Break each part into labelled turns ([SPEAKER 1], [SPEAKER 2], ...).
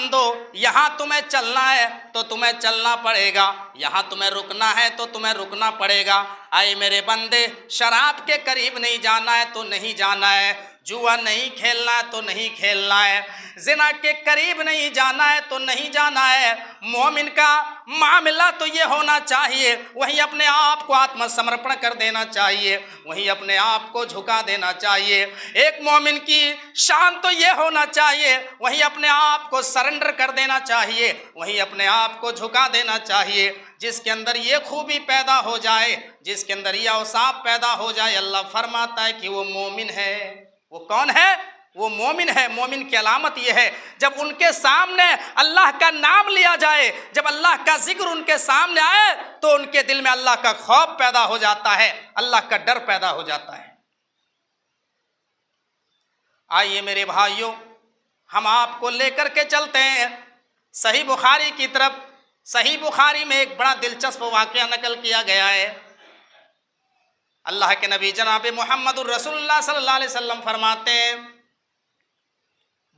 [SPEAKER 1] बंदो, यहाँ तुम्हें चलना है तो तुम्हें चलना पड़ेगा, यहाँ तुम्हें रुकना है तो तुम्हें रुकना पड़ेगा। आए मेरे बंदे, शराब के करीब नहीं जाना है तो नहीं जाना है, जुआ नहीं खेलना है तो नहीं खेलना है, जिना के करीब नहीं जाना है तो नहीं जाना है। मोमिन का मामला तो ये होना चाहिए, वहीं अपने आप को आत्मसमर्पण कर देना चाहिए, वहीं अपने आप को झुका देना चाहिए। एक मोमिन की शान तो ये होना चाहिए, वहीं अपने आप को सरेंडर कर देना चाहिए, वहीं अपने आप को झुका देना चाहिए। जिसके अंदर ये खूबी पैदा हो जाए, जिसके अंदर ये औसाफ पैदा हो जाए, अल्लाह फरमाता है कि वो मोमिन है। वो कौन है? वो मोमिन है। मोमिन की अलामत यह है, जब उनके सामने अल्लाह का नाम लिया जाए, जब अल्लाह का जिक्र उनके सामने आए, तो उनके दिल में अल्लाह का खौफ पैदा हो जाता है, अल्लाह का डर पैदा हो जाता है। आइए मेरे भाइयों, हम आपको लेकर के चलते हैं सही बुखारी की तरफ। सही बुखारी में एक बड़ा दिलचस्प वाक़या नकल किया गया है। अल्लाह के नबी जनाब मोहम्मदुर रसूलुल्लाह सल्लल्लाहु अलैहि वसल्लम फरमाते हैं,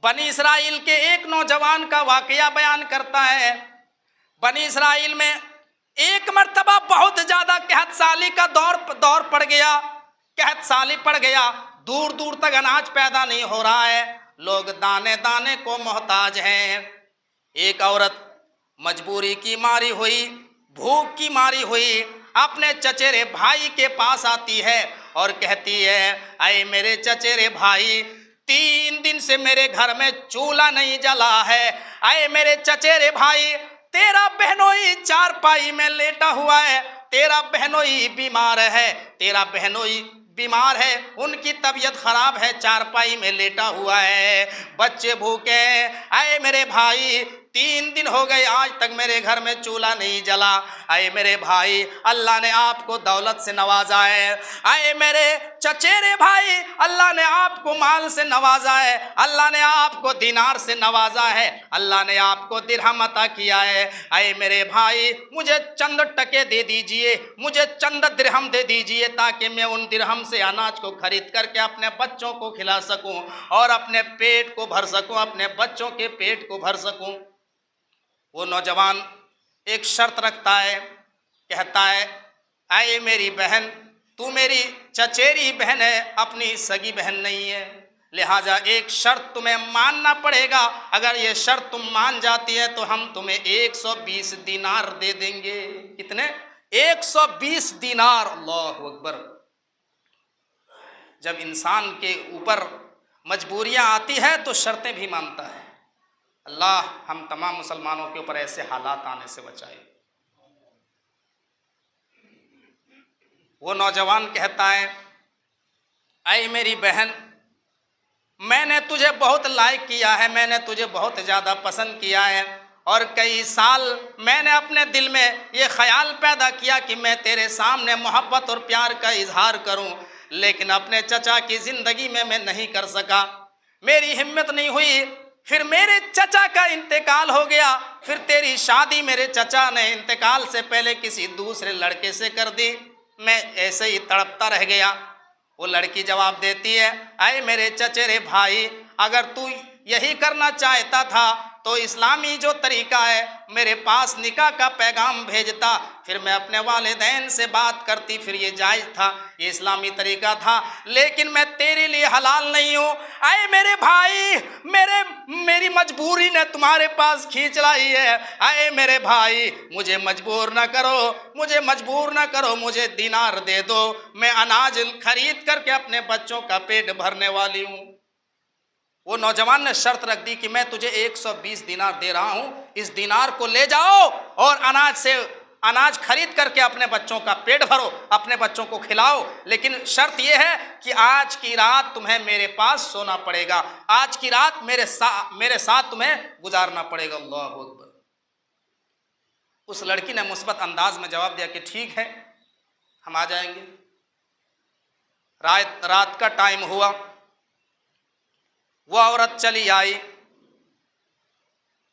[SPEAKER 1] बनी इसराइल के एक नौजवान का वाक़या बयान करता है। बनी इसराइल में एक मर्तबा बहुत ज़्यादा कहत साली का दौर पड़ गया, कहत साली पड़ गया, दूर दूर तक अनाज पैदा नहीं हो रहा है, लोग दाने दाने को मोहताज हैं। एक औरत मजबूरी की मारी हुई, भूख की मारी हुई, अपने चचेरे भाई के पास आती है और कहती है, अरे मेरे चचेरे भाई, 3 दिन से मेरे घर में चूल्हा नहीं जला है। अरे मेरे चचेरे भाई, तेरा बहनोई चारपाई में लेटा हुआ है, तेरा बहनोई बीमार है, तेरा बहनोई बीमार है, उनकी तबीयत खराब है, चारपाई में लेटा हुआ है, बच्चे भूखे हैं। आए मेरे भाई, 3 दिन हो गए, आज तक मेरे घर में चूल्हा नहीं जला। आए मेरे भाई, अल्लाह ने आपको दौलत से नवाजा है। आए मेरे चचेरे भाई, अल्लाह ने आपको माल से नवाजा है, अल्लाह ने आपको दिनार से नवाजा है, अल्लाह ने आपको दिरहम अता किया है। आए मेरे भाई, मुझे चंद टके दे दीजिए, मुझे चंद दिरहम दे दीजिए, ताकि मैं उन दिरहम से अनाज को खरीद करके अपने बच्चों को खिला सकूं और अपने पेट को भर सकूं, अपने बच्चों के पेट को भर सकूं। वो नौजवान एक शर्त रखता है, कहता है, आए मेरी बहन, तू मेरी चचेरी बहन है, अपनी सगी बहन नहीं है, लिहाजा एक शर्त तुम्हें मानना पड़ेगा। अगर ये शर्त तुम मान जाती है तो हम तुम्हें 120 दिनार दे देंगे। कितने? 120 दिनार। अल्लाहु अकबर। जब इंसान के ऊपर मजबूरियां आती है तो शर्तें भी मानता है। अल्लाह हम तमाम मुसलमानों के ऊपर ऐसे हालात आने से बचाए। वो नौजवान कहता है, ऐ मेरी बहन, मैंने तुझे बहुत लाइक किया है, मैंने तुझे बहुत ज़्यादा पसंद किया है, और कई साल मैंने अपने दिल में ये ख्याल पैदा किया कि मैं तेरे सामने मोहब्बत और प्यार का इजहार करूं, लेकिन अपने चचा की ज़िंदगी में मैं नहीं कर सका, मेरी हिम्मत नहीं हुई। फिर मेरे चचा का इंतकाल हो गया, फिर तेरी शादी मेरे चचा ने इंतकाल से पहले किसी दूसरे लड़के से कर दी, मैं ऐसे ही तड़पता रह गया। वो लड़की जवाब देती है, अरे मेरे चचेरे भाई, अगर तू यही करना चाहता था तो इस्लामी जो तरीका है, मेरे पास निकाह का पैगाम भेजता, फिर मैं अपने वालिदैन से बात करती, फिर ये जायज़ था, ये इस्लामी तरीका था, लेकिन मैं तेरे लिए हलाल नहीं हूँ। आए मेरे भाई, मेरी मजबूरी ने तुम्हारे पास खींच लाई है। आए मेरे भाई, मुझे मजबूर ना करो, मुझे मजबूर ना करो, मुझे दिनार दे दो, मैं अनाज खरीद करके अपने बच्चों का पेट भरने वाली हूँ। वो नौजवान ने शर्त रख दी कि मैं तुझे 120 दिनार दे रहा हूं, इस दिनार को ले जाओ और अनाज खरीद करके अपने बच्चों का पेट भरो, अपने बच्चों को खिलाओ, लेकिन शर्त यह है कि आज की रात तुम्हें मेरे पास सोना पड़ेगा, आज की रात मेरे साथ तुम्हें गुजारना पड़ेगा। अल्लाहु अकबर। उस लड़की ने मुस्बत अंदाज में जवाब दिया कि ठीक है, हम आ जाएंगे। रात का टाइम हुआ, वो औरत चली आई।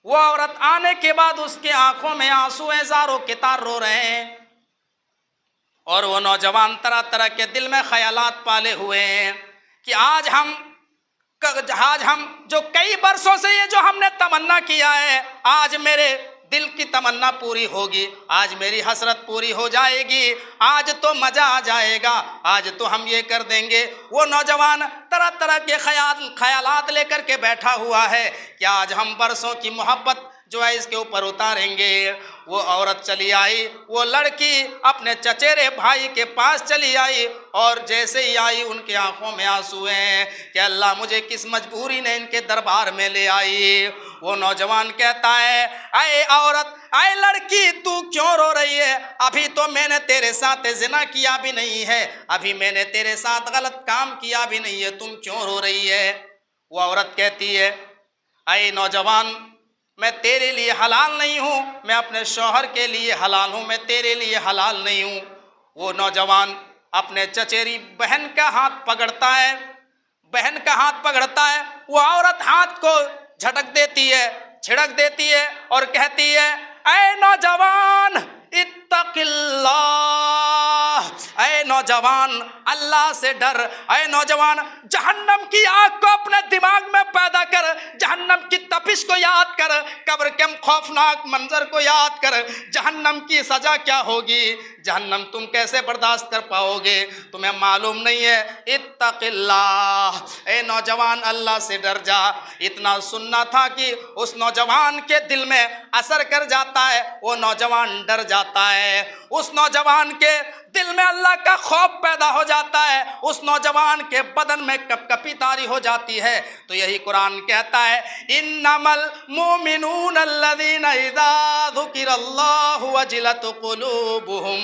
[SPEAKER 1] वो औरत आने के बाद उसके आंखों में आंसू हैं, ज़ारों के तार रो रहे हैं, और वो नौजवान तरह तरह के दिल में ख्यालात पाले हुए हैं कि आज हम आज हम जो कई वर्षों से ये जो हमने तमन्ना किया है, आज मेरे दिल की तमन्ना पूरी होगी, आज मेरी हसरत पूरी हो जाएगी, आज तो मजा आ जाएगा, आज तो हम ये कर देंगे। वो नौजवान तरह तरह के ख्यालात लेकर के बैठा हुआ है कि आज हम बरसों की मोहब्बत जो है इसके ऊपर उतारेंगे। वो औरत चली आई, वो लड़की अपने चचेरे भाई के पास चली आई और जैसे ही आई उनकी आंखों में आंसू हैं कि अल्लाह मुझे किस मजबूरी ने इनके दरबार में ले आई। वो नौजवान कहता है, अरे औरत, अरे लड़की, तू क्यों रो रही है? अभी तो मैंने तेरे साथ जिना किया भी नहीं है, अभी मैंने तेरे साथ गलत काम किया भी नहीं है, तुम क्यों रो रही है? वो औरत कहती है, अरे नौजवान, मैं तेरे लिए हलाल नहीं हूँ, मैं अपने शौहर के लिए हलाल हूँ, मैं तेरे लिए हलाल नहीं हूँ। वो नौजवान अपने चचेरी बहन का हाथ पकड़ता है, बहन का हाथ पकड़ता है। वो औरत हाथ को झटक देती है, छिड़क देती है और कहती है, ऐ नौजवान इत्तकिल्लाह, ऐ नौजवान अल्लाह से डर, ऐ नौजवान जहन्नम की आग को अपने दिमाग में पैदा कर, जहन्नम की तपिश को याद कर, कब्र के खौफनाक मंजर को याद कर, जहन्नम की सजा क्या होगी, जहन्नम तुम कैसे बर्दाश्त कर पाओगे, तुम्हें मालूम नहीं है। इत्तकिल्लाह, ए नौजवान अल्लाह से डर जा। इतना सुनना था कि उस नौजवान के दिल में असर कर जाता है, वो नौजवान डर जाता है, उस नौजवान के दिल में अल्लाह का खौफ पैदा हो जाता है, उस नौजवान के बदन में कपकपी तारी हो जाती है। तो यही कुरान कहता है, इन्नमल मोमिनून अल्लज़ीना इज़ा ज़ुकिरल्लाहु वजिलत क़ुलूबुहुम,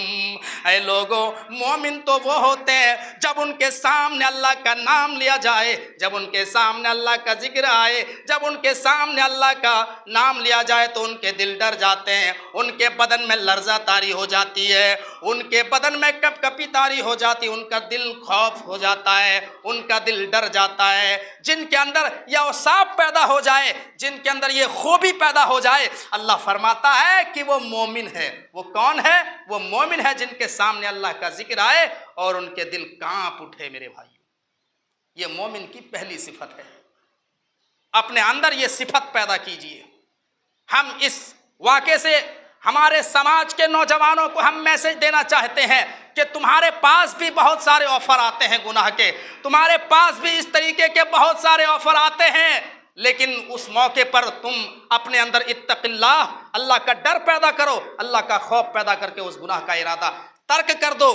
[SPEAKER 1] ऐ लोगो, मोमिन तो वो होते हैं जब उनके सामने अल्लाह का नाम लिया जाए, जब उनके सामने अल्लाह का जिक्र आए, जब उनके सामने अल्लाह का नाम लिया जाए तो उनके दिल डर जाते हैं, उनके बदन में लर्जा तारी हो जाती है, उनके बदन में कपकपी तारी हो जाती, उनका दिल खौफ हो जाता है, उनका दिल डर जाता है। जिनके अंदर यह औसाफ पैदा हो जाए, जिनके अंदर ये खूबी पैदा हो जाए, अल्लाह फरमाता है कि वो मोमिन है। वो कौन है? वो मोमिन है जिनके सामने अल्लाह का जिक्र आए और उनके दिल कांप उठे। मेरे भाइयों, ये मोमिन की पहली सिफत है। अपने अंदर ये सिफत पैदा कीजिए। हम इस वाक़े से हमारे समाज के नौजवानों को हम मैसेज देना चाहते हैं कि तुम्हारे पास भी बहुत सारे ऑफर आते हैं गुनाह के, तुम्हारे पास भी इस तरीके के बहुत सारे ऑफर आते हैं, लेकिन उस मौके पर तुम अपने अंदर इत्तकिल्लाह, अल्लाह का डर पैदा करो, अल्लाह का खौफ पैदा करके उस गुनाह का इरादा तर्क कर दो।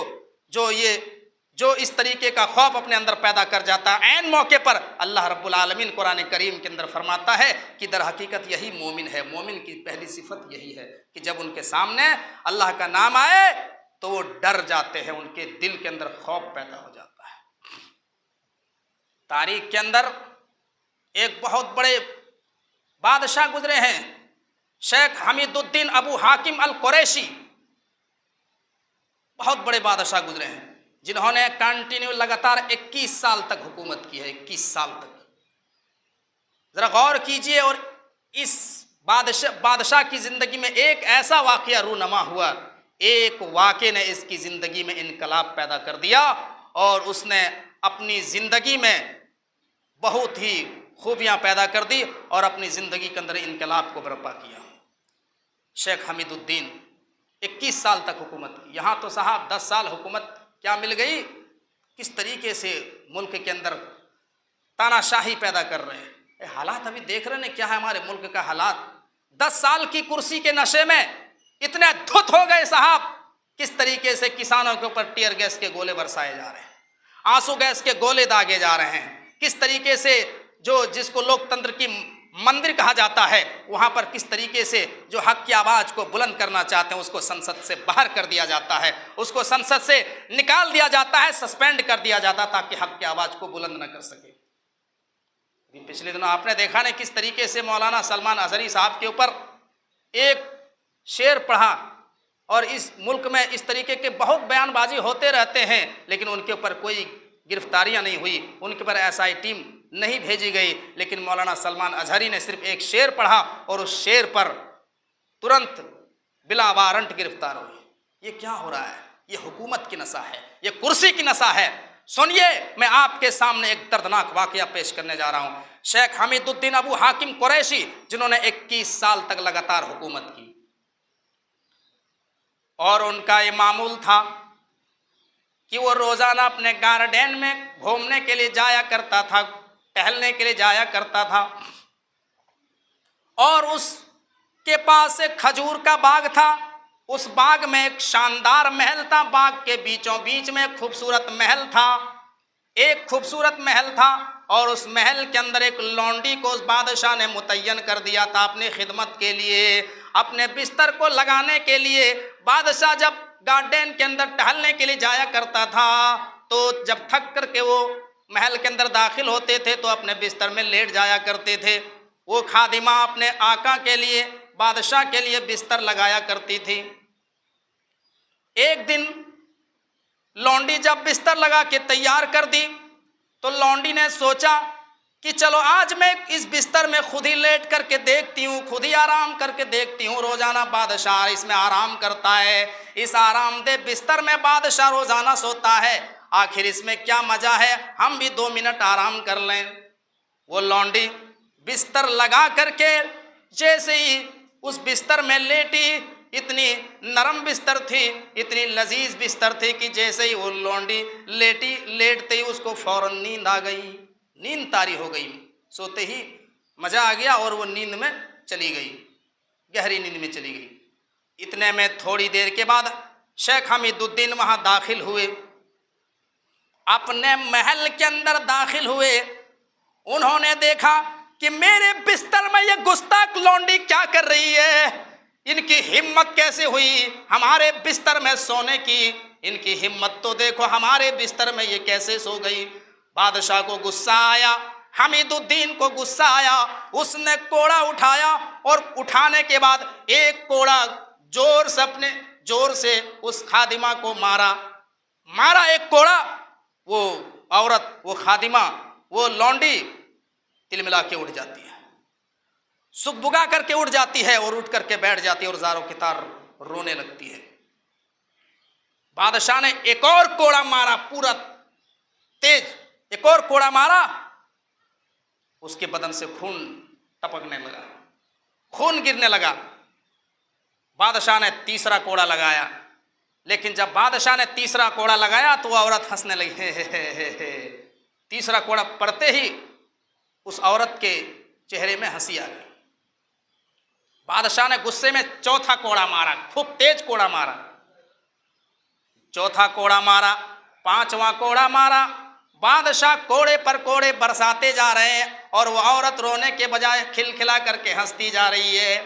[SPEAKER 1] जो इस तरीके का खौफ अपने अंदर पैदा कर जाता है, ऐन मौके पर अल्लाह रब्बुल आलमीन कुरान करीम के अंदर फरमाता है कि दर हकीकत यही मोमिन है। मोमिन की पहली सिफत यही है कि जब उनके सामने अल्लाह का नाम आए तो वो डर जाते हैं, उनके दिल के अंदर खौफ पैदा हो जाता है। तारीख के अंदर एक बहुत बड़े बादशाह गुजरे हैं, शेख हमीदुद्दीन अबू हाकिम अल कुरैशी, बहुत बड़े बादशाह गुजरे हैं जिन्होंने कंटिन्यू लगातार 21 साल तक हुकूमत की है। 21 साल तक जरा गौर कीजिए। और इस बादशाह की जिंदगी में एक ऐसा वाकया रूनमा हुआ, एक वाक़े ने इसकी जिंदगी में इनकलाब पैदा कर दिया और उसने अपनी जिंदगी में बहुत ही खूबियां पैदा कर दी और अपनी जिंदगी के अंदर इनकलाब को बर्पा किया। शेख हमीदुद्दीन 21 साल तक हुकूमत की। यहाँ तो साहब 10 साल हुकूमत क्या मिल गई, किस तरीके से मुल्क के अंदर तानाशाही पैदा कर रहे हैं। हालात अभी देख रहे हैं क्या है हमारे मुल्क का हालात। 10 साल की कुर्सी के नशे में इतने धुत हो गए साहब, किस तरीके से किसानों के ऊपर टीयर गैस के गोले बरसाए जा रहे हैं, आंसू गैस के गोले दागे जा रहे हैं, किस तरीके से जिसको लोकतंत्र की मंदिर कहा जाता है, वहाँ पर किस तरीके से जो हक की आवाज़ को बुलंद करना चाहते हैं उसको संसद से बाहर कर दिया जाता है, उसको संसद से निकाल दिया जाता है, सस्पेंड कर दिया जाता है ताकि हक की आवाज़ को बुलंद न कर सके। पिछले दिनों आपने देखा नहीं किस तरीके से मौलाना सलमान अजहरी साहब के ऊपर एक शेर पढ़ा, और इस मुल्क में इस तरीके के बहुत बयानबाजी होते रहते हैं लेकिन उनके ऊपर कोई गिरफ्तारियां नहीं हुई, उनके ऊपर एसआई टीम नहीं भेजी गई, लेकिन मौलाना सलमान अजहरी ने सिर्फ एक शेर पढ़ा और उस शेर पर तुरंत बिला वारंट गिरफ्तार हुए। ये क्या हो रहा है? ये हुकूमत की नशा है, ये कुर्सी की नशा है। सुनिए, मैं आपके सामने एक दर्दनाक वाकया पेश करने जा रहा हूं। शेख हमीदुद्दीन अबू हाकिम कुरैशी, जिन्होंने 21 साल तक लगातार हुकूमत की, और उनका ये मामूल था कि वो रोजाना अपने गार्डन में घूमने के लिए जाया करता था, टहलने के लिए जाया करता था, और उसके पास एक खजूर का बाग था। उस बाग में एक शानदार महल था, बाग के बीचों बीच में एक खूबसूरत महल था, एक खूबसूरत महल था, और उस महल के अंदर एक लौंडी को उस बादशाह ने मुतय्यन कर दिया था अपनी खिदमत के लिए, अपने बिस्तर को लगाने के लिए। बादशाह जब गार्डन के अंदर टहलने के लिए जाया करता था, तो जब थक करके वो महल के अंदर दाखिल होते थे तो अपने बिस्तर में लेट जाया करते थे। वो खादिमा अपने आका के लिए, बादशाह के लिए बिस्तर लगाया करती थी। एक दिन लौंडी जब बिस्तर लगा के तैयार कर दी, तो लौंडी ने सोचा कि चलो आज मैं इस बिस्तर में खुद ही लेट करके देखती हूँ, खुद ही आराम करके देखती हूँ। रोजाना बादशाह इसमें आराम करता है, इस आरामदेह बिस्तर में बादशाह रोजाना सोता है, आखिर इसमें क्या मजा है, हम भी 2 मिनट आराम कर लें। वो लौंडी बिस्तर लगा करके जैसे ही उस बिस्तर में लेटी, इतनी नरम बिस्तर थी, इतनी लजीज बिस्तर थी कि जैसे ही वो लौंडी लेटी, लेटते ही उसको फौरन नींद आ गई, नींद तारी हो गई। सोते ही मज़ा आ गया और वो नींद में चली गई, गहरी नींद में चली गई। इतने में थोड़ी देर के बाद शेख हमीदुद्दीन वहाँ दाखिल हुए, अपने महल के अंदर दाखिल हुए। उन्होंने देखा कि मेरे बिस्तर में ये गुस्ताख लौंडी क्या कर रही है, इनकी हिम्मत कैसे हुई हमारे बिस्तर में सोने की, इनकी हिम्मत तो देखो, हमारे बिस्तर में ये कैसे सो गई। बादशाह को गुस्सा आया, हमीदुद्दीन को गुस्सा आया, उसने कोड़ा उठाया, और उठाने के बाद एक कोड़ा जोर से उस खादिमा को मारा एक कोड़ा। वो औरत, वो खादिमा, वो लौंडी तिलमिला के उठ जाती है, सुगबुगा करके उठ जाती है, और उठ करके बैठ जाती है और ज़ारों की तार रोने लगती है। बादशाह ने एक और कोड़ा मारा, पूरा तेज एक और कोड़ा मारा, उसके बदन से खून टपकने लगा, खून गिरने लगा। बादशाह ने तीसरा कोड़ा लगाया, लेकिन जब बादशाह ने तीसरा कोड़ा लगाया तो वह औरत हंसने लगी, हे। तीसरा कोड़ा पड़ते ही उस औरत के चेहरे में हंसी आ गई। बादशाह ने गुस्से में चौथा कोड़ा मारा, खूब तेज कोड़ा मारा, चौथा कोड़ा मारा, पांचवा कोड़ा मारा। बादशाह कोड़े पर कोड़े बरसाते जा रहे हैं, और वो औरत रोने के बजाय खिलखिला करके हंसती जा रही है।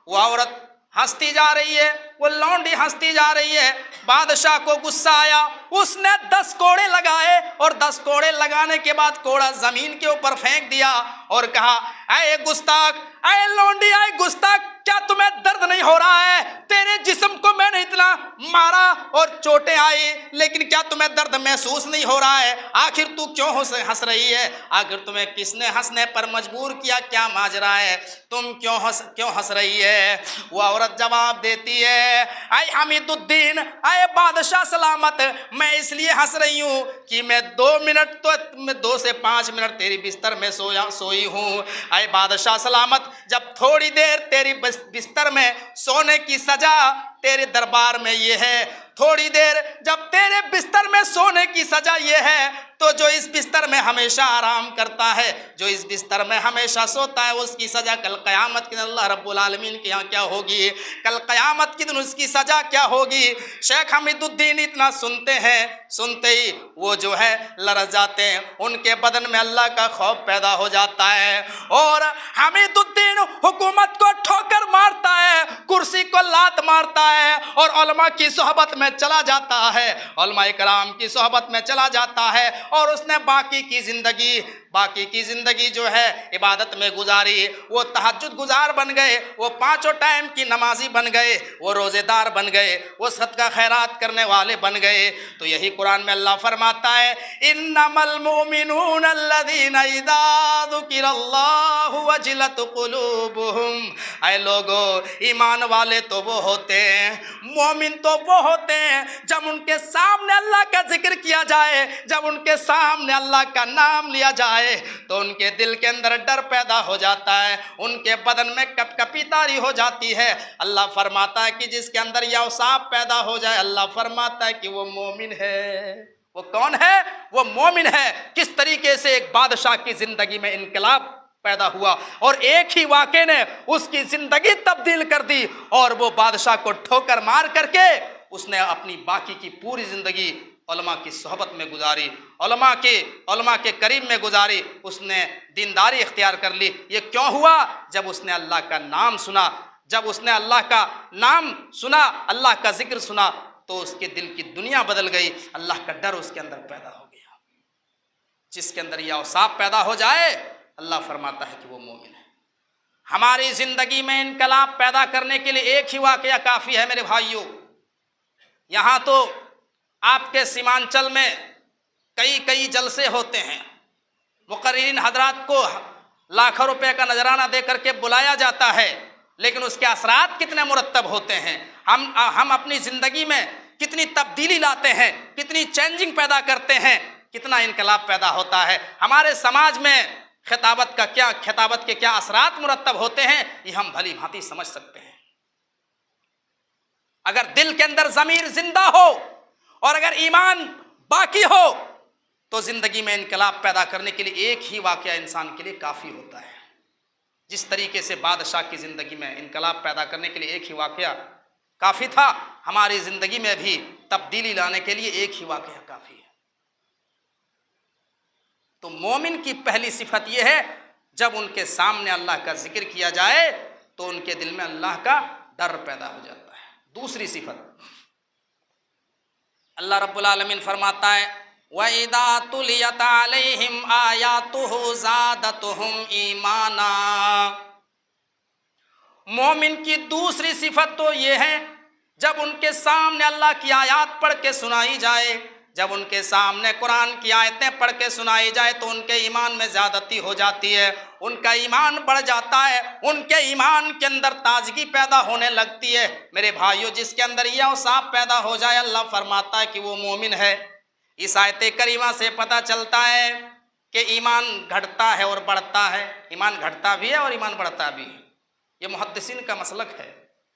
[SPEAKER 1] वो औरत हंसती जा रही है, वो लौंडी हंसती जा रही है। बादशाह को गुस्सा आया, उसने 10 कोड़े लगाए, और 10 कोड़े लगाने के बाद कोड़ा जमीन के ऊपर फेंक दिया और कहा, अरे गुस्ताख, अरे लौंडी, अरे गुस्ताख, क्या तुम्हें दर्द नहीं हो रहा है? तेरे जिस्म को मैंने इतना मारा और चोटें आई, लेकिन क्या तुम्हें दर्द महसूस नहीं हो रहा है? आखिर तू क्यों हंस रही है? आखिर तुम्हें किसने हंसने पर मजबूर किया? क्या माजरा है? तुम क्यों हंस रही है? वो औरत जवाब देती है, अय हमीदुद्दीन, अय बादशाह सलामत, मैं इसलिए हंस रही हूँ कि मैं 2 से 5 मिनट तेरी बिस्तर में सोई हूँ। अय बादशाह सलामत, जब थोड़ी देर तेरी बिस्तर में सोने की सजा तेरे दरबार में ये है, थोड़ी देर जब तेरे बिस्तर में सोने की सजा ये है, तो जो इस बिस्तर में हमेशा आराम करता है, जो इस बिस्तर में हमेशा सोता है, उसकी सजा कल क़यामत के दिन अल्लाह रब्बुल आलमीन के यहाँ क्या होगी? कल क़यामत के दिन उसकी सजा क्या होगी? शेख हमीदुद्दीन इतना सुनते हैं, सुनते ही वो जो है लरज़ जाते हैं, उनके बदन में अल्लाह का खौफ पैदा हो जाता है, और हमीदुद्दीन हुकूमत को ठोकर मारता है, कुर्सी को लात मारता है, और उलमा की सोहबत में चला जाता है, उलमा इकराम की सोहबत में चला जाता है, और उसने बाकी की ज़िंदगी बाकी की ज़िंदगी जो है इबादत में गुजारी, वो तहज्जुद गुजार बन गए, वो पाँचों टाइम की नमाजी बन गए, वो रोज़ेदार बन गए, वो सदका खैरात करने वाले बन गए। तो यही कुरान में अल्लाह फरमाता है, इन्नमल मुमिनून अल्लज़ीना इज़ा ज़ुकिरल्लाहु वजिलत क़ुलूबुहुम। ऐ लोगो, ईमान वाले तो वो होते हैं, मोमिन तो वो होते हैं, जब उनके सामने अल्लाह का जिक्र किया जाए, जब उनके सामने अल्लाह का नाम लिया जाए तो उनके दिल के अंदर डर पैदा हो जाता है, उनके बदन में कपकपी तारी हो जाती है। अल्लाह फरमाता है कि जिसके अंदर यह औसाफ पैदा हो जाए, अल्लाह फरमाता है कि वो मोमिन है। वो कौन है? वो मोमिन है। किस तरीके से एक बादशाह की जिंदगी में इनकलाब पैदा हुआ और एक ही वाक़े ने उसकी जिंदगी तब्दील कर दी, और वो बादशाह को ठोकर मार करके उसने अपनी बाकी की पूरी जिंदगी उलमा की सोहबत में गुजारी, उलमा के करीब में गुजारी, उसने दीनदारी इख्तियार कर ली। ये क्यों हुआ? जब उसने अल्लाह का नाम सुना, जब उसने अल्लाह का नाम सुना, अल्लाह का जिक्र सुना, तो उसके दिल की दुनिया बदल गई, अल्लाह का डर उसके अंदर पैदा हो गया। जिसके अंदर यह औसाफ पैदा हो जाए, अल्लाह फरमाता है कि वो मोमिन है। हमारी ज़िंदगी में इनकलाब पैदा करने के लिए एक ही वाक़या काफ़ी है मेरे भाइयों। यहाँ तो आपके सीमांचल में कई जलसे होते हैं, मुक़र्रिरीन हजरात को लाखों रुपए का नजराना दे करके बुलाया जाता है, लेकिन उसके असरात कितने मुरत्तब होते हैं। हम अपनी ज़िंदगी में कितनी तब्दीली लाते हैं, कितनी चेंजिंग पैदा करते हैं, कितना इनकलाब पैदा होता है। हमारे समाज में खिताबत के क्या असरात मुरत्तब होते हैं, ये हम भली भांति समझ सकते हैं। अगर दिल के अंदर ज़मीर जिंदा हो और अगर ईमान बाकी हो तो ज़िंदगी में इनकलाब पैदा करने के लिए एक ही वाक़या इंसान के लिए काफ़ी होता है। जिस तरीके से बादशाह की ज़िंदगी में इनकलाब पैदा करने के लिए एक ही वाक़या काफ़ी था, हमारी ज़िंदगी में भी तब्दीली लाने के लिए एक ही वाक़या काफ़ी है। तो मोमिन की पहली सिफत यह है, जब उनके सामने अल्लाह का जिक्र किया जाए तो उनके दिल में अल्लाह का डर पैदा हो जाता है। दूसरी सिफत, अल्लाह रब्बुल आलमीन फरमाता है, वइदा तुलियत अलैहिम आयातुहु ज़ादतहुम ईमाना। मोमिन की दूसरी सिफत तो ये है, जब उनके सामने अल्लाह की आयत पढ़ के सुनाई जाए, जब उनके सामने कुरान की आयतें पढ़ के सुनाई जाए तो उनके ईमान में ज़्यादती हो जाती है, उनका ईमान बढ़ जाता है, उनके ईमान के अंदर ताजगी पैदा होने लगती है। मेरे भाइयों, जिसके अंदर यह औसाफ पैदा हो जाए, अल्लाह फरमाता है कि वो मोमिन है। इस आयत करीमा से पता चलता है कि ईमान घटता है और बढ़ता है, ईमान घटता भी है और ईमान बढ़ता भी है। ये मुहद्दिसीन का मसलक है,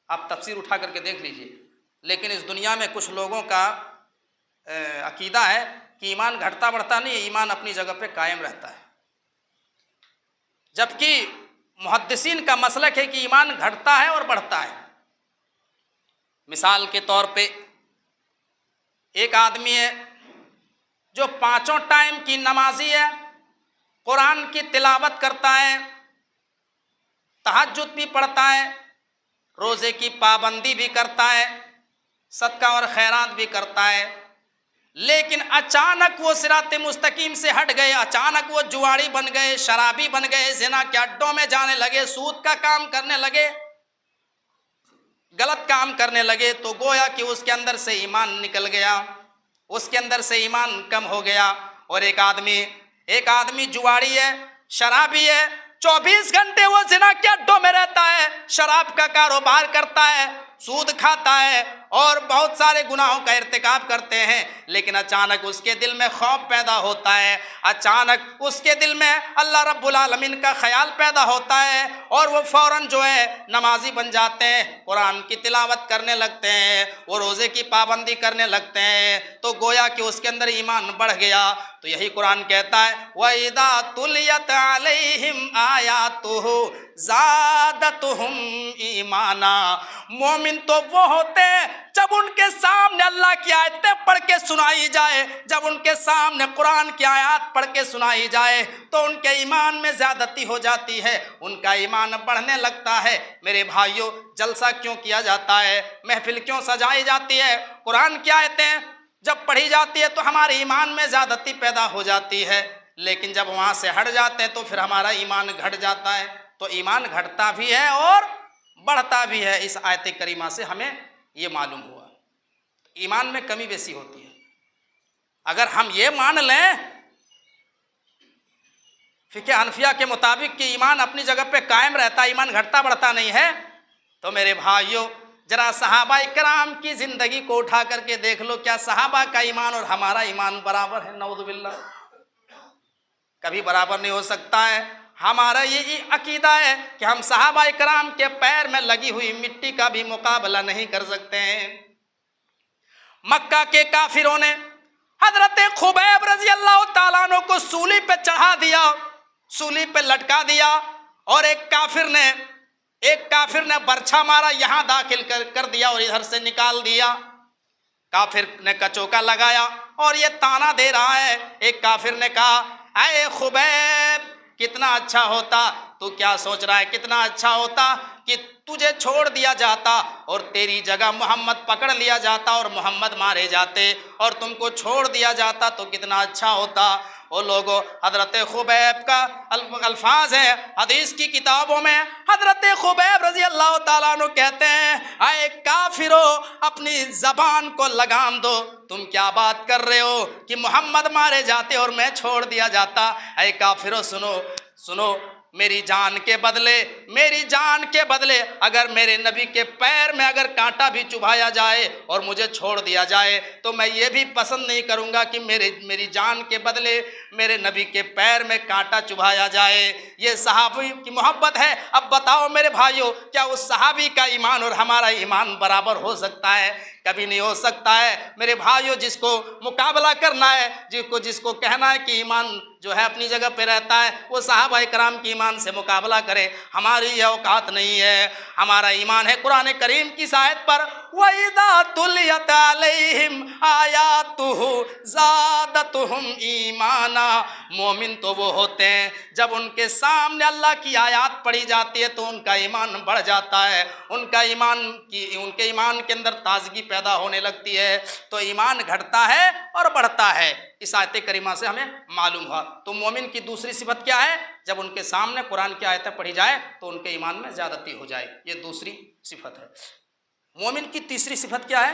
[SPEAKER 1] आप तफसीर उठा करके देख लीजिए। लेकिन इस दुनिया में कुछ लोगों का अकीदा है कि ईमान घटता बढ़ता नहीं, ईमान अपनी जगह पे कायम रहता है, जबकि मुहद्दिसीन का मसलक है कि ईमान घटता है और बढ़ता है। मिसाल के तौर पे एक आदमी है जो पाँचों टाइम की नमाजी है, कुरान की तिलावत करता है, तहज्जुद भी पढ़ता है, रोज़े की पाबंदी भी करता है, सदका और खैरात भी करता है, लेकिन अचानक वो सिराते मुस्तकीम से हट गए, अचानक वो जुआड़ी बन गए, शराबी बन गए, ज़िना के अड्डों में जाने लगे, सूद का काम करने लगे, गलत काम करने लगे, तो गोया कि उसके अंदर से ईमान निकल गया, उसके अंदर से ईमान कम हो गया। और एक आदमी जुआड़ी है, शराबी है, 24 घंटे वो ज़िना के अड्डों में रहता है, शराब का कारोबार करता है, सूद खाता है और बहुत सारे गुनाहों का इर्तिकाब करते हैं, लेकिन अचानक उसके दिल में खौफ पैदा होता है, अचानक उसके दिल में अल्लाह रब्बुल आलमीन का ख्याल पैदा होता है और वो फ़ौरन जो है नमाजी बन जाते हैं, कुरान की तिलावत करने लगते हैं, वो रोज़े की पाबंदी करने लगते हैं, तो गोया कि उसके अंदर ईमान बढ़ गया। तो यही कुरान कहता है, वइदा तुलियत अलैहिम आयातुहु ज़ादतहुम ईमाना। मोमिन तो वो होते हैं जब उनके सामने अल्लाह की आयतें पढ़ के सुनाई जाए, जब उनके सामने कुरान की आयत पढ़ के सुनाई जाए तो उनके ईमान में ज़्यादती हो जाती है, उनका ईमान बढ़ने लगता है। मेरे भाइयों, जलसा क्यों किया जाता है, महफिल क्यों सजाई जाती है? कुरान की आयतें जब पढ़ी जाती है तो हमारे ईमान में ज़्यादती पैदा हो जाती है। लेकिन जब वहाँ से हट जाते हैं तो फिर हमारा ईमान घट जाता है। तो ईमान घटता भी है और बढ़ता भी है। इस आयत करीमा से हमें ये मालूम हुआ ईमान में कमी बेसी होती है। अगर हम ये मान लें फिक़े हनफिया के मुताबिक कि ईमान अपनी जगह पे कायम रहता, ईमान घटता बढ़ता नहीं है, तो मेरे भाइयों जरा सहाबा इकराम की ज़िंदगी को उठा करके देख लो। क्या सहाबा का ईमान और हमारा ईमान बराबर है? नऊज़ु बिल्लाह, कभी बराबर नहीं हो सकता है। हमारा ये अकीदा है कि हम सहाबा इकराम के पैर में लगी हुई मिट्टी का भी मुकाबला नहीं कर सकते हैं। मक्का के काफिरों ने हजरत खुबैब रजी अल्लाह ताला अन्हु को सूली पे चढ़ा दिया, सूली पे लटका दिया, और एक काफिर ने बरछा मारा, यहाँ दाखिल कर दिया और इधर से निकाल दिया। काफिर ने कचौका लगाया और ये ताना दे रहा है। एक काफिर ने कहा, अरे खुबैब कितना अच्छा होता, तू क्या सोच रहा है, कितना अच्छा होता कि तुझे छोड़ दिया जाता और तेरी जगह मोहम्मद पकड़ लिया जाता और मोहम्मद मारे जाते, और तुमको छोड़ दिया जाता तो कितना अच्छा होता। वो लोगों, हजरत खुबैब का अल्फाज है हदीस की किताबों में, हजरत खुबैब रजी अल्लाह ताला अन्हु कहते हैं, आए काफिरो अपनी जबान को लगाम दो, तुम क्या बात कर रहे हो कि मोहम्मद मारे जाते और मैं छोड़ दिया जाता। आए काफिरो सुनो सुनो, मेरी जान के बदले अगर मेरे नबी के पैर में अगर कांटा भी चुभाया जाए और मुझे छोड़ दिया जाए तो मैं ये भी पसंद नहीं करूँगा कि मेरी जान के बदले मेरे नबी के पैर में कांटा चुभाया जाए। ये सहाबी की मोहब्बत है। अब बताओ मेरे भाइयों, क्या उस सहाबी का ईमान और हमारा ईमान बराबर हो सकता है? कभी नहीं हो सकता है। मेरे भाइयों, जिसको मुकाबला करना है, जिसको कहना है कि ईमान जो है अपनी जगह पे रहता है, वो सहाबा इकराम के ईमान से मुकाबला करे। हमारी यह औकात नहीं है। हमारा ईमान है कुरान करीम की आयत पर, वइज़ा तुलियत अलैहिम आयातुहु ज़ादतहुम ईमाना। मोमिन तो वो होते हैं जब उनके सामने अल्लाह की आयत पढ़ी जाती है तो उनका ईमान बढ़ जाता है, उनके ईमान के अंदर ताजगी पैदा होने लगती है। तो ईमान घटता है और बढ़ता है, इस आयत करीमा से हमें मालूम हुआ। तो मोमिन की दूसरी सिफत क्या है? जब उनके सामने कुरान की आयतें पढ़ी जाए तो उनके ईमान में ज़्यादती हो जाए, ये दूसरी सिफत है। मोमिन की तीसरी सिफत क्या है?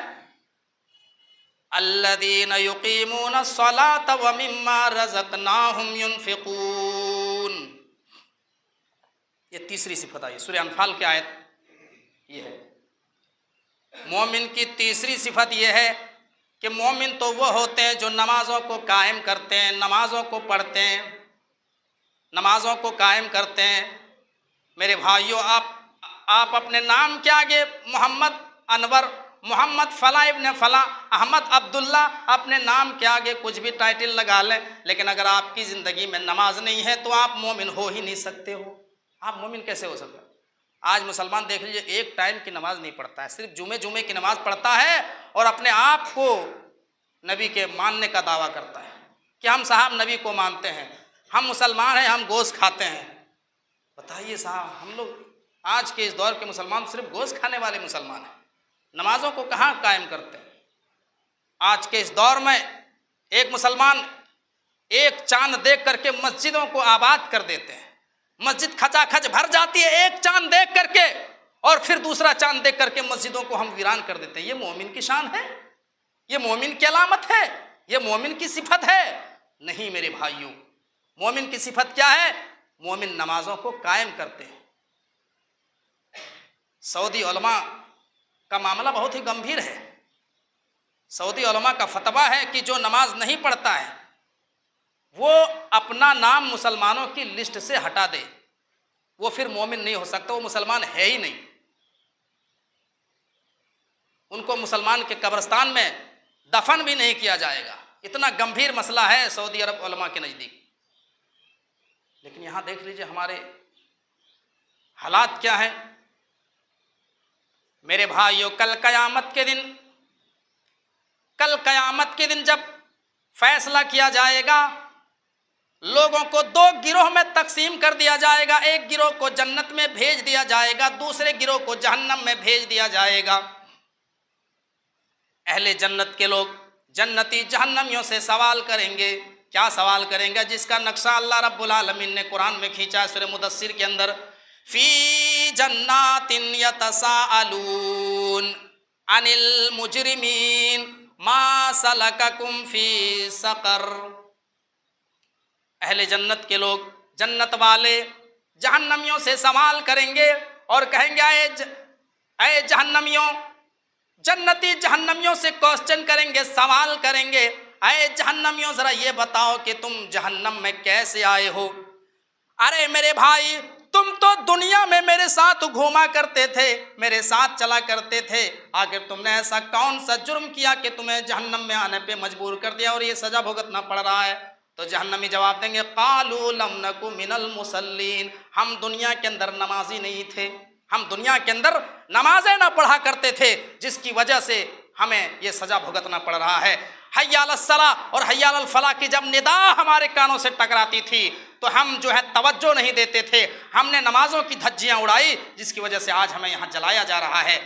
[SPEAKER 1] अल्लज़ीना युक़ीमूना अस्सलाता व मिम्मा रज़क़नाहुम युनफ़िक़ून। ये तीसरी सिफत आई सूरह अनफाल की आयत ये है। मोमिन की तीसरी सिफत ये है कि मोमिन तो वो होते हैं जो नमाज़ों को कायम करते हैं, नमाज़ों को पढ़ते हैं, नमाज़ों को कायम करते हैं। मेरे भाइयों, आप अपने नाम के आगे मोहम्मद अनवर, मोहम्मद फ़ला इब्न फ़ला, अहमद अब्दुल्ला, अपने नाम के आगे कुछ भी टाइटल लगा लें, लेकिन अगर आपकी ज़िंदगी में नमाज नहीं है तो आप मोमिन हो ही नहीं सकते हो। आप मोमिन कैसे हो सकते? आज मुसलमान देख लीजिए, एक टाइम की नमाज नहीं पढ़ता है, सिर्फ जुमे की नमाज पढ़ता है और अपने आप को नबी के मानने का दावा करता है कि हम साहब नबी को मानते हैं, हम मुसलमान हैं, हम गोश्त खाते हैं। बताइए साहब, हम लोग आज के इस दौर के मुसलमान सिर्फ गोश्त खाने वाले मुसलमान हैं, नमाजों को कहाँ कायम करते हैं? आज के इस दौर में एक मुसलमान एक चांद देख करके मस्जिदों को आबाद कर देते हैं, मस्जिद खचाखच भर जाती है एक चांद देख करके, और फिर दूसरा चांद देख करके मस्जिदों को हम वीरान कर देते हैं। ये मोमिन की शान है? ये मोमिन की अलामत है? ये मोमिन की सिफत है? नहीं मेरे भाइयों, मोमिन की सिफत क्या है? मोमिन नमाजों को कायम करते हैं। सऊदी उलमा का मामला बहुत ही गंभीर है। सऊदी उलमा का फतवा है कि जो नमाज नहीं पढ़ता है वो अपना नाम मुसलमानों की लिस्ट से हटा दे, वो फिर मोमिन नहीं हो सकता, वो मुसलमान है ही नहीं। उनको मुसलमान के कब्रिस्तान में दफन भी नहीं किया जाएगा। इतना गंभीर मसला है सऊदी अरब उलमा के नज़दीक। लेकिन यहाँ देख लीजिए हमारे हालात क्या हैं। मेरे भाइयों, कल क़यामत के दिन जब फैसला किया जाएगा, लोगों को दो गिरोह में तकसीम कर दिया जाएगा। एक गिरोह को जन्नत में भेज दिया जाएगा, दूसरे गिरोह को जहन्नम में भेज दिया जाएगा। अहले जन्नत के लोग जन्नती जहन्नमियों से सवाल करेंगे, क्या सवाल करेंगे? जिसका नक्शा अल्लाह रब्बुल आलमीन ने कुरान में खींचा है सूरह मुदस्सिर के अंदर, फी जन्नातिन यतसाअलून अनिल मुजरिमीन मा सलककुम फी सकर। अहले जन्नत के लोग, जन्नत वाले जहन्नमियों से सवाल करेंगे और कहेंगे अये जहन्नमियों, जन्नती जहन्नमियों से क्वेश्चन करेंगे, सवाल करेंगे, अये जहन्नमियों जरा ये बताओ कि तुम जहन्नम में कैसे आए हो? अरे मेरे भाई, तुम तो दुनिया में मेरे साथ घूमा करते थे, मेरे साथ चला करते थे, आखिर तुमने ऐसा कौन सा जुर्म किया कि तुम्हें जहन्नम में आने पे मजबूर कर दिया और ये सजा भुगतना पड़ रहा है? तो जहन्नमी जवाब देंगे, कालू लम नकु मिनल मुसल्लीन, हम दुनिया के अंदर नमाजी नहीं थे, हम दुनिया के अंदर नमाजें ना पढ़ा करते थे, जिसकी वजह से हमें ये सजा भुगतना पड़ रहा है। हय्या अलस सला और हय्या अलल फलाह की जब निदा हमारे कानों से टकराती थी तो हम जो है तवज्जो नहीं देते थे, हमने नमाजों की धज्जियां उड़ाई, जिसकी वजह से आज हमें यहाँ जलाया जा रहा है।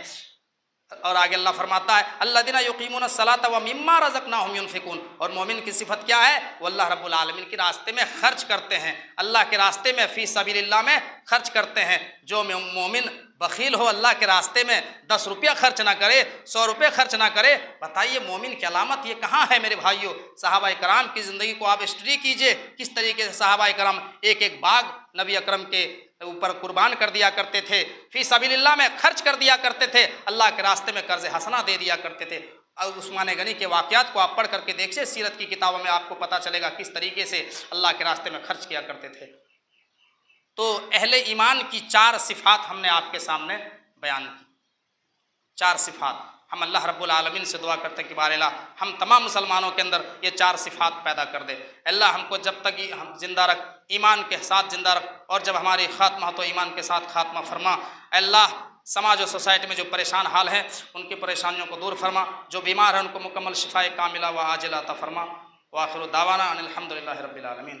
[SPEAKER 1] और आगे अल्लाह फरमाता है, अल्लज़ीना युक़ीमूना अस्सलाता व मिम्मा रज़क़नाहुम युनफ़िक़ून, और मोमिन की सिफत क्या है? वो अल्लाह रब्बुल आलमीन के रास्ते में खर्च करते हैं, अल्लाह के रास्ते में फ़ी सबीलिल्लाह में खर्च करते हैं। जो मोमिन बखील हो, अल्लाह के रास्ते में 10 रुपया खर्च ना करे, 100 रुपये खर्च ना करे, बताइए मोमिन की अलामत ये कहाँ है मेरे भाइयों? सहाबाए कराम की ज़िंदगी को आप स्टडी कीजिए, किस तरीके से सहाबाए कराम एक एक बाग नबी अकरम के ऊपर कुर्बान कर दिया करते थे, फी सबीलिल्लाह में खर्च कर दिया करते थे, अल्लाह के रास्ते में कर्ज हसना दे दिया करते थे। और उस्मान गनी के वाक़यात को आप पढ़ करके देखिए, सीरत की किताबों में आपको पता चलेगा किस तरीके से अल्लाह के रास्ते में खर्च किया करते थे। तो अहले ईमान की 4 सिफ़ात हमने आपके सामने बयान की, 4 सिफ़ात। हम अल्लाह रब्बुल आलमीन से दुआ करते हैं कि बार हम तमाम मुसलमानों के अंदर ये 4 सिफ़ात पैदा कर दे। अल्लाह हमको जब तक हम जिंदा रख, ईमान के साथ जिंदा रख, और जब हमारी खात्मा तो ईमान के साथ खात्मा फरमा। अल्लाह समाज और सोसाइटी में जो परेशान हाल हैं उनकी परेशानियों को दूर फरमा, जो बीमार हैं उनको मुकम्मल शिफाए कामिला व आजिला अता फरमा। व आखिरु दावाना अनिल हम्दुलिल्लाहि रब्बिल आलमीन।